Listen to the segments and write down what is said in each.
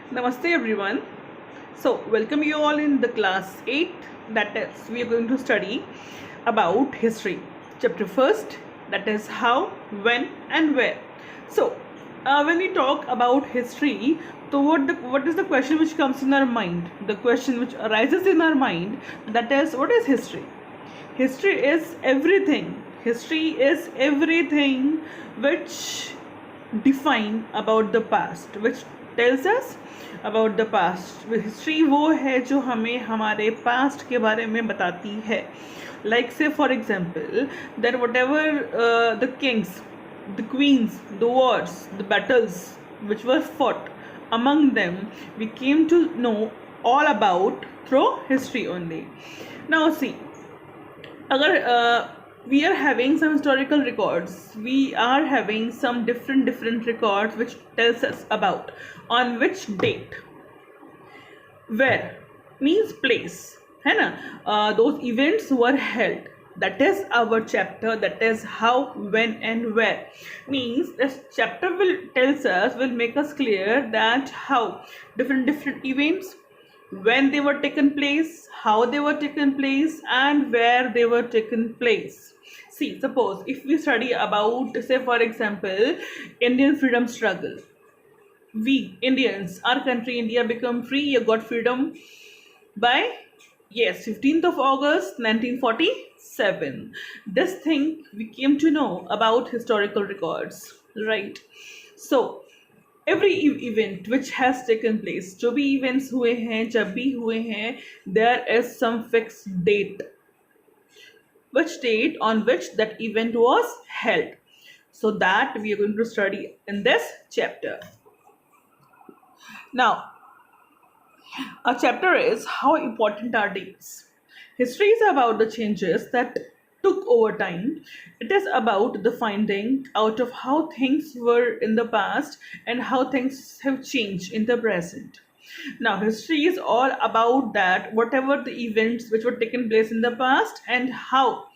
Namaste everyone. So, welcome you all in the class 8. That is, we are going to study about history. Chapter first, that is how, when, and where. So, when we talk about history, so what is the question which comes in our mind? The question which arises in our mind, that is, what is history? History is everything. History is everything which define about the past, which tells us about the past. History वो है जो हमें हमारे past के बारे में बताती है. Like say for example that whatever the kings, the queens, the wars, the battles which were fought among them, we came to know all about through history only. Now see, agar we are having some historical records, we are having some different records which tells us about on which date, where means place, है ना, those events were held. That is our chapter, that is how, when, and where. Means this chapter will tells us, will make us clear that how different events, when they were taken place, how they were taken place, and where they were taken place. See, suppose if we study about, say for example, Indian freedom struggle. We Indians, our country India become free, got freedom by, yes, 15th of August 1947. This thing we came to know about historical records, right? So every event which has taken place, जो भी events हुए हैं, जब भी हुए हैं, there is some fixed date, which date on which that event was held. So that we are going to study in this chapter. Now, our chapter is how important are dates. History is about the changes that took over time. It is about the finding out of how things were in the past and how things have changed in the present. Now, history is all about that, whatever the events which were taken place in the past and how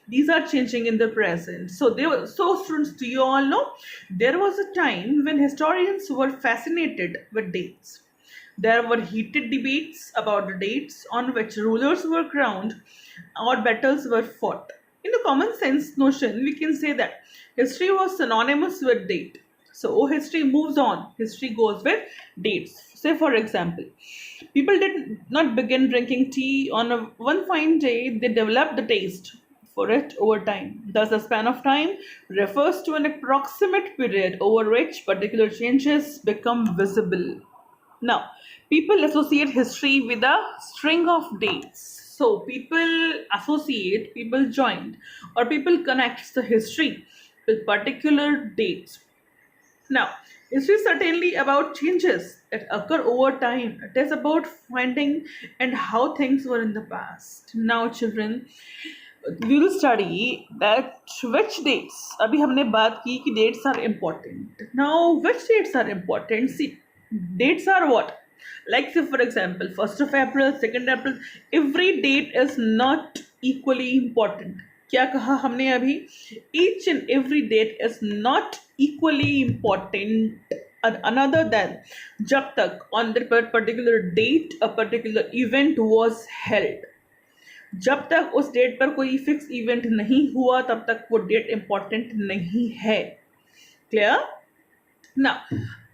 these are changing in the present. So students, do you all know there was a time when historians were fascinated with dates. There were heated debates about the dates on which rulers were crowned or battles were fought. In the common sense notion, we can say that history was synonymous with date. So history moves on, history goes with dates. Say, for example, people did not begin drinking tea on one fine day, they developed the taste for it over time. Thus, the span of time refers to an approximate period over which particular changes become visible. Now, people associate history with a string of dates. So, people joined, or people connect the history with particular dates. Now, history is certainly about changes that occur over time. It is about finding and how things were in the past. Now, children, we will study that which dates. अभी हमने बात की कि dates are important. Now, which dates are important? See, dates are what? Like say for example, 1st of April, 2nd April. Every date is not equally important. क्या कहा हमने अभी? Each and every date is not equally important. Another than जब तक on that particular date a particular event was held. जब तक उस date पर कोई फिक्स इवेंट नहीं हुआ तब तक वो डेट इंपॉर्टेंट नहीं है. Clear? Now,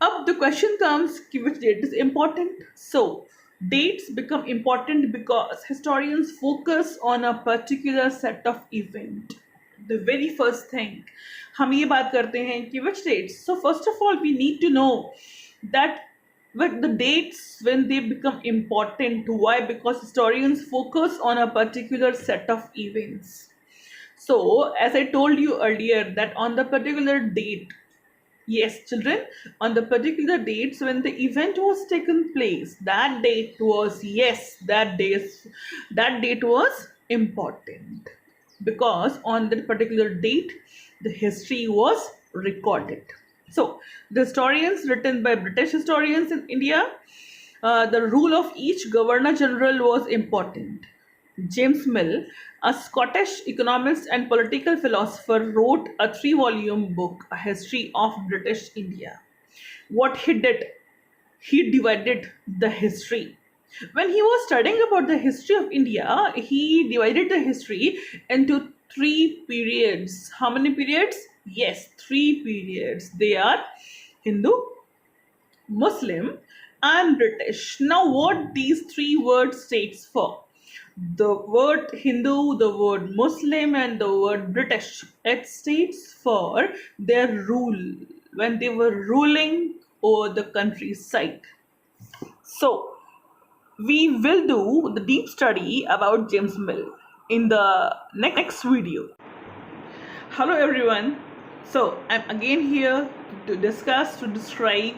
up the question comes which date is important. So, dates become important because historians focus on a particular set of event. The very first thing हम ये बात करते हैं कि which dates. So, first of all, we need to know that with the dates when they become important. Why? Because historians focus on a particular set of events. So, as I told you earlier, that on the particular date, yes, children, on the particular dates when the event was taken place, that date was, yes, that date was important because on that particular date the history was recorded. So, the historians written by British historians in India, the rule of each Governor General was important. James Mill, a Scottish economist and political philosopher, wrote a 3-volume book, A History of British India. What he did? he divided the history. When he was studying about the history of India, he divided the history into three periods. How many periods? Yes, three periods. They are Hindu, Muslim, and British. Now, what these three words states for? The word Hindu, the word Muslim, and the word British. It states for their rule when they were ruling over the countryside. So, we will do the deep study about James Mill in the next video. Hello everyone. So I'm again here to describe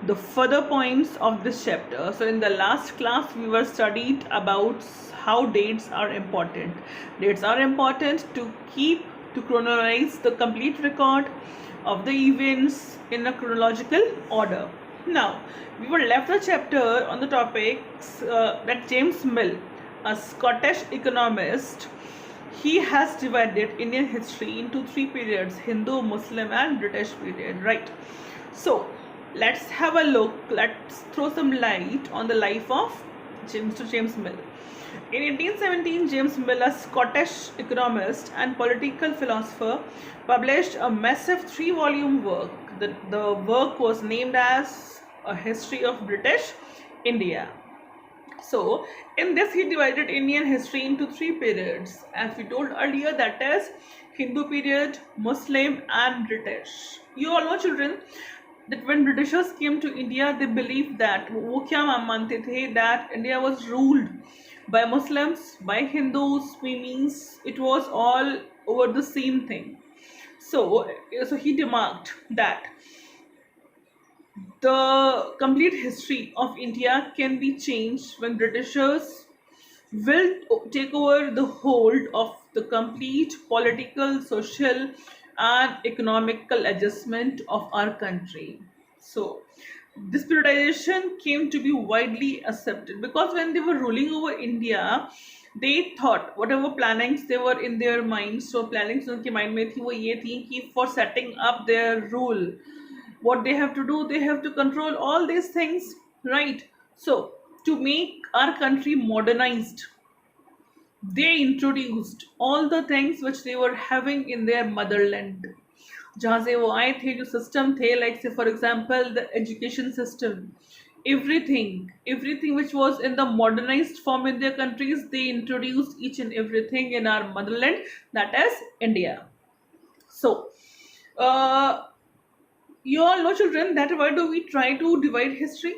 the further points of this chapter. So in the last class we were studied about how dates are important. Dates are important to chronologize the complete record of the events in a chronological order. Now we were left the chapter on the topics that James Mill, a Scottish economist, he has divided Indian history into three periods: Hindu, Muslim, and British period, right? So let's have a look, let's throw some light on the life of James Mill. In 1817, James Mill, a Scottish economist and political philosopher, published a massive 3-volume work. The work was named as A History of British India. So in this he divided Indian history into three periods, as we told earlier, that is Hindu period, Muslim, and British. You all know, children, that when Britishers came to India, they believed that वो क्या मानते थे, that India was ruled by Muslims, by Hindus, means it was all over the same thing. So he demarked that the complete history of India can be changed when Britishers will take over the hold of the complete political, social, and economical adjustment of our country. So this periodization came to be widely accepted because when they were ruling over India, they thought whatever plannings they were in their minds, so plannings उनके mind में थी वो ये थी कि for setting up their rule, what they have to do, they have to control all these things, right? So to make our country modernized, they introduced all the things which they were having in their motherland, जहाँ से वो आए थे, जो system थे, like say for example the education system, everything which was in the modernized form in their countries, they introduced each and everything in our motherland, that is India. So you all know, children, that why do we try to divide history?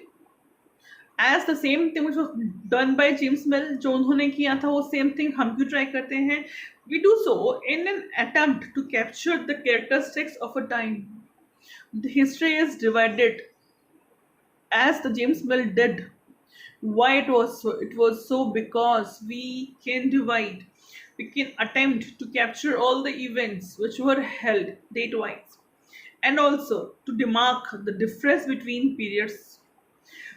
As the same thing which was done by James Mill, जो उन्होंने किया था, वो same thing हम क्यों try करते हैं? We do so in an attempt to capture the characteristics of a time. The history is divided as the James Mill did. Why it was so? It was so because we can divide, we can attempt to capture all the events which were held date-wise, and also to demark the difference between periods.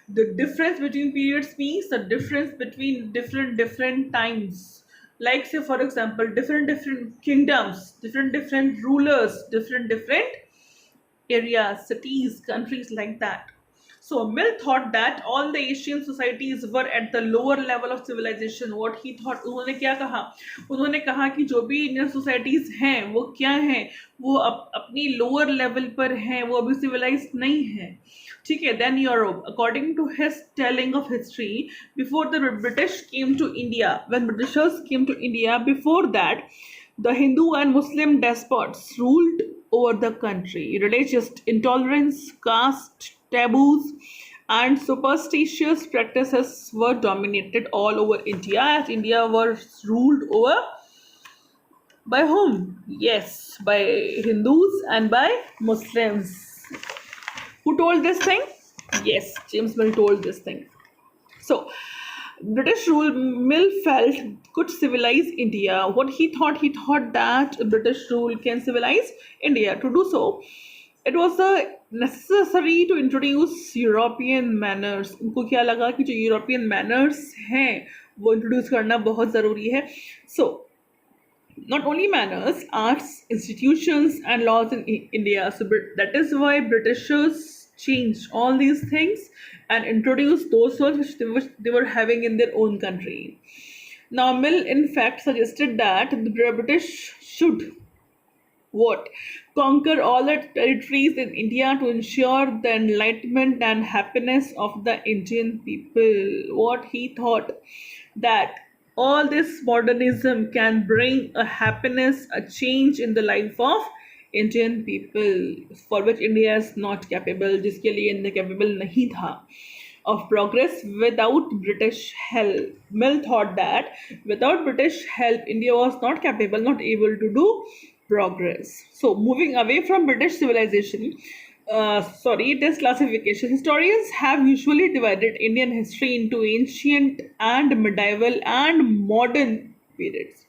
The difference between periods means the difference between different times, like say for example different kingdoms, different rulers, different areas, cities, countries, like that. So Mill thought that all the Asian societies were at the lower level of civilization. What he thought, उन्होंने क्या कहा? उन्होंने कहा कि जो भी Indian societies हैं वो क्या हैं, वो अपनी लोअर लेवल पर हैं, वो अभी सिविलाइज नहीं है, ठीक है. Then Europe, according to his telling of history, before the British came to India, when Britishers came to India, before that the Hindu and Muslim despots ruled over the country. Religious intolerance, caste taboos, and superstitious practices were dominated all over India, as India was ruled over by whom? Yes, by Hindus and by Muslims. Who told this thing? Yes, James Mill told this thing. So British rule, Mill felt, could civilize India. What he thought that British rule can civilize India. To do so, it was necessary to introduce European manners. उनको क्या लगा कि जो European manners हैं वो introduce करना बहुत ज़रूरी है. So not only manners, arts, institutions, and laws in India. So that is why Britishers changed all these things and introduce those ones which they were having in their own country. Now, Mill in fact suggested that the British should what? Conquer all the territories in India to ensure the enlightenment and happiness of the Indian people. What he thought that all this modernism can bring a happiness, a change in the life of Indian people, for which India is not capable, जिसके लिए India capable नहीं था of progress without British help. Mill thought that without British help, India was not capable, not able to do progress. So, moving away from British civilization, it is classification. Historians have usually divided Indian history into ancient and medieval and modern periods.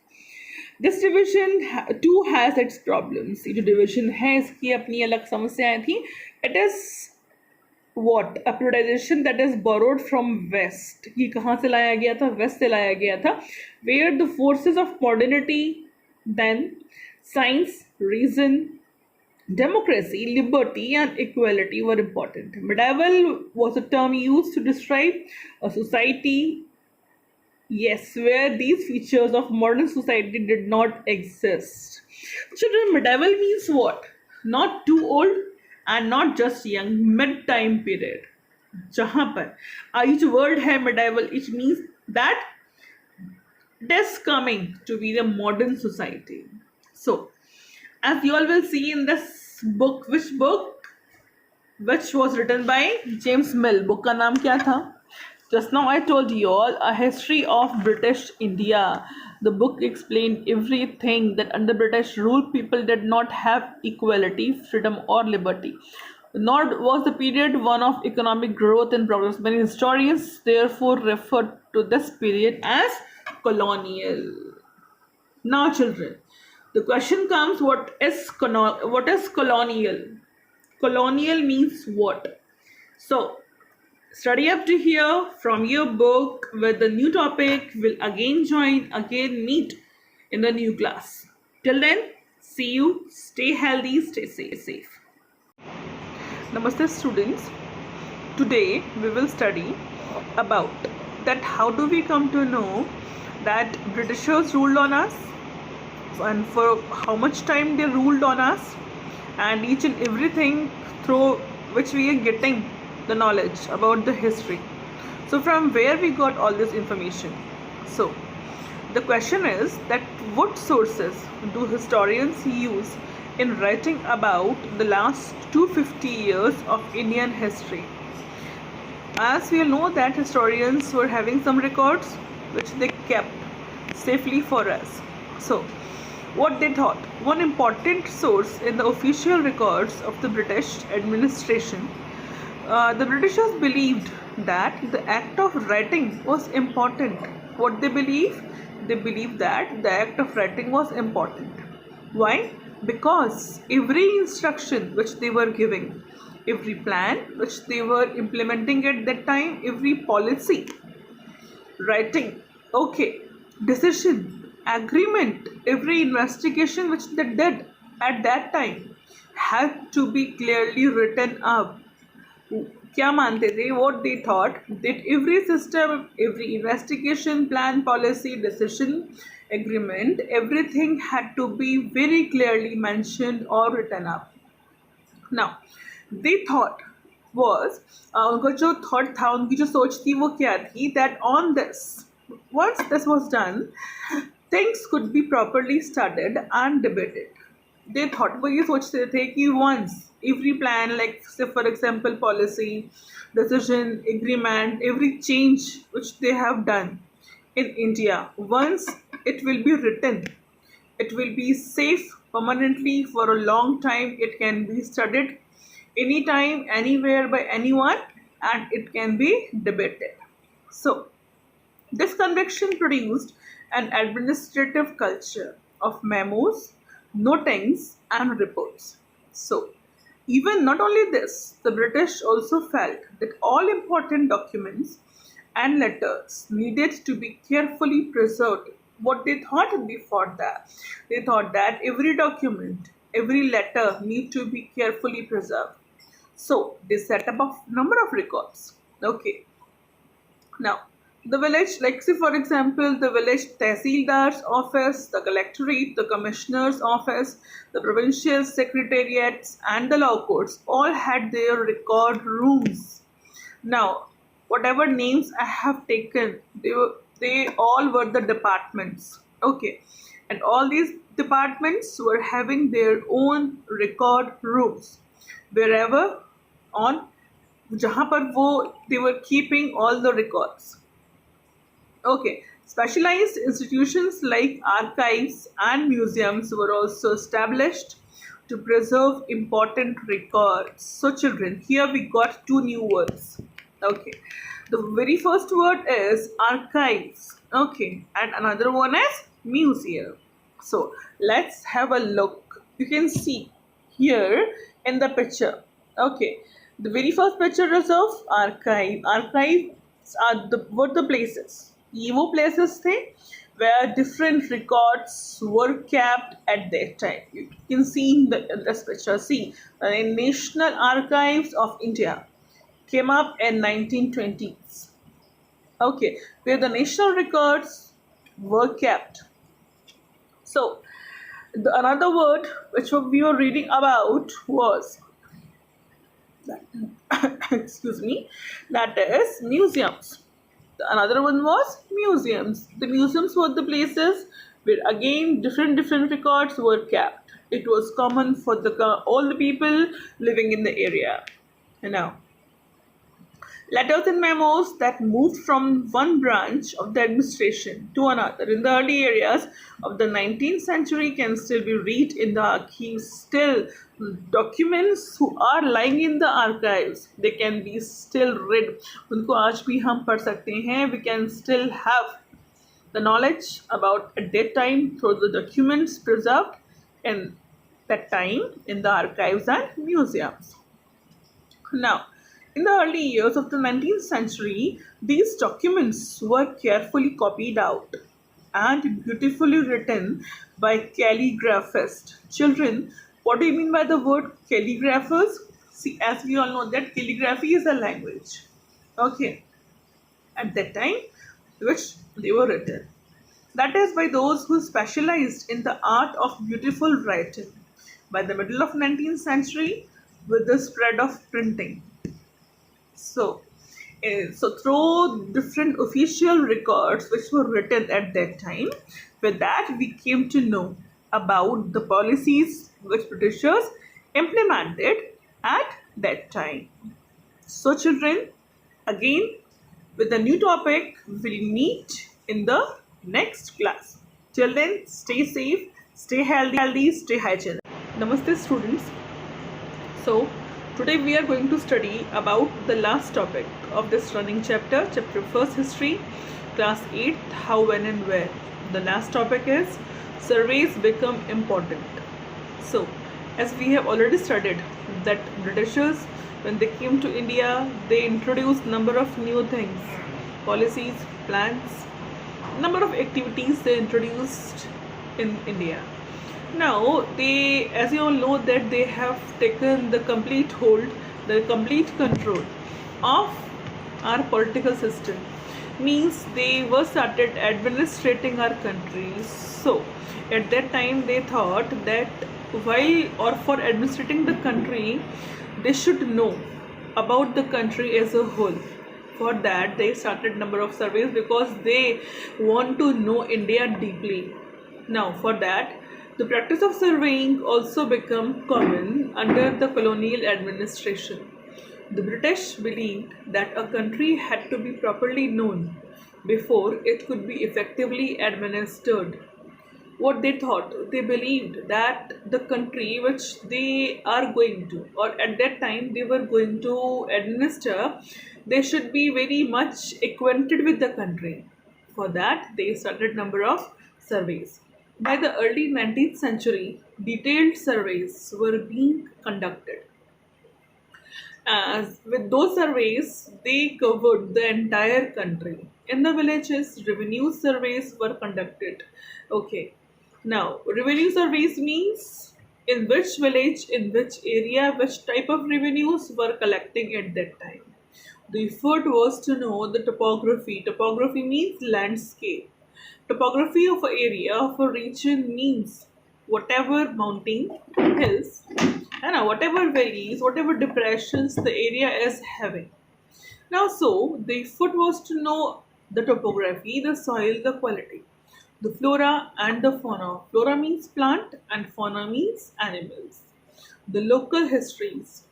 This division too has its problems. ये जो division है इसकी अपनी अलग समस्याएं थी. It is what a periodization that is borrowed from west. ये कहाँ से लाया गया था? वेस्ट से लाया गया था. where the forces of modernity, then science, reason, democracy, liberty and equality were important. Medieval was a term used to describe a society, yes, where these features of modern society did not exist. Children, medieval means what? Not too old and not just young, mid time period. जहाँ पर each word है medieval, it means that it is coming to be the modern society. So, as you all will see in this book, which book? Which was written by James Mill. Book का नाम क्या था? Just now I told you all a history of British India. The book explained everything that under British rule people did not have equality, freedom or liberty. Nor was the period one of economic growth and progress. Many historians therefore refer to this period as colonial. Now children, the question comes, what is colonial? Colonial means what? So, study up to here from your book with the new topic. We'll again meet in the new class. Till then, see you. Stay healthy, stay safe. Namaste students. Today we will study about that how do we come to know that Britishers ruled on us and for how much time they ruled on us, and each and everything through which we are getting the knowledge about the history. So from where we got all this information? So the question is that what sources do historians use in writing about the last 250 years of Indian history? As we all know that historians were having some records which they kept safely for us. So what they thought, one important source in the official records of the British administration, the Britishers believed that the act of writing was important. What they believe? They believed that the act of writing was important. Why? Because every instruction which they were giving, every plan which they were implementing at that time, every policy, writing, okay, decision, agreement, every investigation which they did at that time had to be clearly written up. क्या मानते थे? What they thought that every system, every investigation, plan, policy, decision, agreement, everything had to be very clearly mentioned or written up. Now they thought was उनका जो thought था, उनकी जो सोच थी वो क्या थी? That on this, once this was done, things could be properly studied and debated. They thought, वो ये सोचते थे कि once every plan, like say for example policy, decision, agreement, every change which they have done in India, once it will be written, it will be safe permanently for a long time. It can be studied anytime, anywhere by anyone, and it can be debated. So this conviction produced an administrative culture of memos, notings and reports. So even not only this, the British also felt that all important documents and letters needed to be carefully preserved. What they thought before that? They thought that every document, every letter need to be carefully preserved. So they set up a number of records. Okay. Now, the village, like say for example, the village Tehsildar's office, the collectorate, the commissioner's office, the provincial secretariats, and the law courts all had their record rooms. Now, whatever names I have taken, they all were the departments. Okay, and all these departments were having their own record rooms wherever on जहाँ पर वो they were keeping all the records. Okay, specialized institutions like archives and museums were also established to preserve important records. So, children, here we got two new words. Okay, the very first word is archives. Okay, and another one is museum. So, let's have a look. You can see here in the picture. Okay, the very first picture is of archive. Archives are were the places. ये वो places थे where different records were kept at that time. You can see in this picture. See, the National Archives of India came up in 1920s. Okay, where the national records were kept. So, another word which we were reading about was excuse me, that is museums. Another one was museums. The museums were the places where again different records were kept. It was common for all the people living in the area. Now, letters and memos that moved from one branch of the administration to another in the early areas of the 19th century can still be read in the archives. Still, documents who are lying in the archives, they can be still read. उनको आज भी हम पढ़ सकते हैं. We can still have the knowledge about at that time through the documents preserved in that time in the archives and museums. Now, in the early years of the 19th century, these documents were carefully copied out and beautifully written by calligraphists. Children, what do you mean by the word calligraphers? See, as we all know that calligraphy is a language. Okay, at that time, which they were written. That is by those who specialized in the art of beautiful writing. By the middle of 19th century, with the spread of printing. So through different official records which were written at that time, with that we came to know about the policies which Britishers implemented at that time. So children, again with a new topic, we'll meet in the next class. Till then, stay safe, stay healthy, stay hygienic. Namaste students. So today we are going to study about the last topic of this running chapter, chapter 1st history, class 8th, how, when and where. The last topic is surveys become important. So as we have already studied that Britishers, when they came to India, they introduced number of new things, policies, plans, number of activities they introduced in India. Now they, as you all know, that they have taken the complete hold, the complete control of our political system. Means they were started administrating our country. So at that time they thought that while or for administrating the country, they should know about the country as a whole. For that they started number of surveys because they want to know India deeply. Now for that, the practice of surveying also became common under the colonial administration. The British believed that a country had to be properly known before it could be effectively administered. What they thought, they believed that the country which they are going to, or at that time they were going to administer, they should be very much acquainted with the country. For that, they started number of surveys. By the early 19th century, detailed surveys were being conducted. As with those surveys, they covered the entire country. In the villages, revenue surveys were conducted. Okay. Now, revenue surveys means in which village, in which area, which type of revenues were collecting at that time. The effort was to know the topography. Topography means landscape. Topography of an area of a region means whatever mountain, hills, and whatever valleys, whatever depressions the area is having. Now, so the effort was to know the topography, the soil, the quality, the flora and the fauna. Flora means plant and fauna means animals. The local histories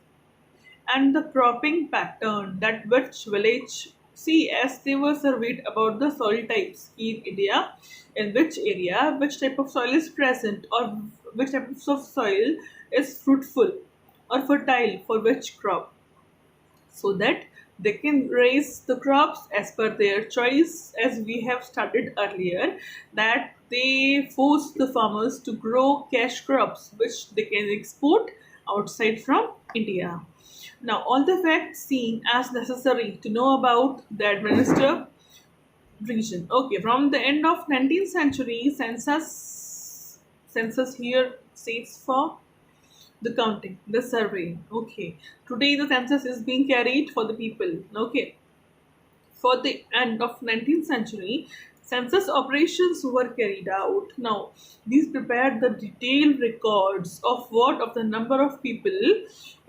and the cropping pattern that which village see as they were surveyed about the soil types in India, in which area, which type of soil is present, or which type of soil is fruitful or fertile for which crop, so that they can raise the crops as per their choice, as we have started earlier, that they force the farmers to grow cash crops which they can export outside from India. Now all the facts seen as necessary to know about the administer region. Okay, from the end of 19th century, census here states for the counting, the survey. Okay, today the census is being carried for the people. Okay, for the end of 19th century, census operations were carried out. Now these prepared the detailed records of what of the number of people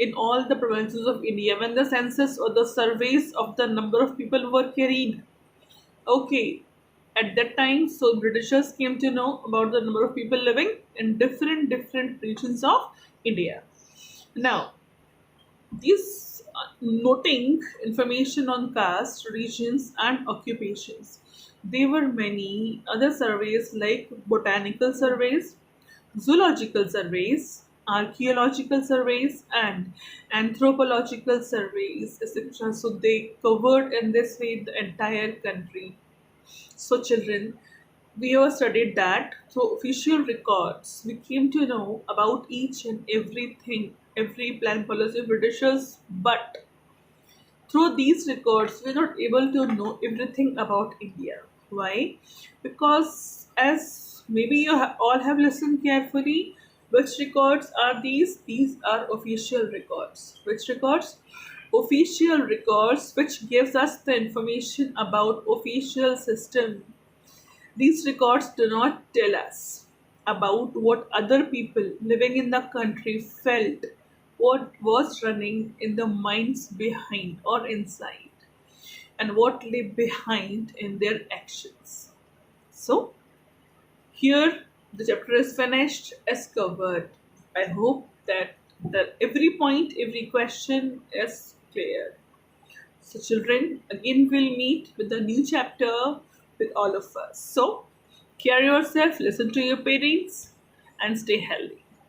in all the provinces of India when the census or the surveys of the number of people were carried. Okay, at that time, so Britishers came to know about the number of people living in different regions of India. Now, these noting information on caste, regions, and occupations. There were many other surveys like botanical surveys, zoological surveys, archaeological surveys, and anthropological surveys, etc. So they covered in this way the entire country. So, children, we have studied that through official records, we came to know about each and everything, every plan policy of Britishers, but through these records, we're not able to know everything about India. Why? Because, as maybe you all have listened carefully, which records are these? These are official records. Which records? Official records, which gives us the information about official system. These records do not tell us about what other people living in the country felt, what was running in the minds behind or inside, and what lay behind in their actions. So, here the chapter is finished as covered. I hope that every point, every question is clear. So, children, again we'll meet with a new chapter with all of us. So, care yourself, listen to your parents, and stay healthy.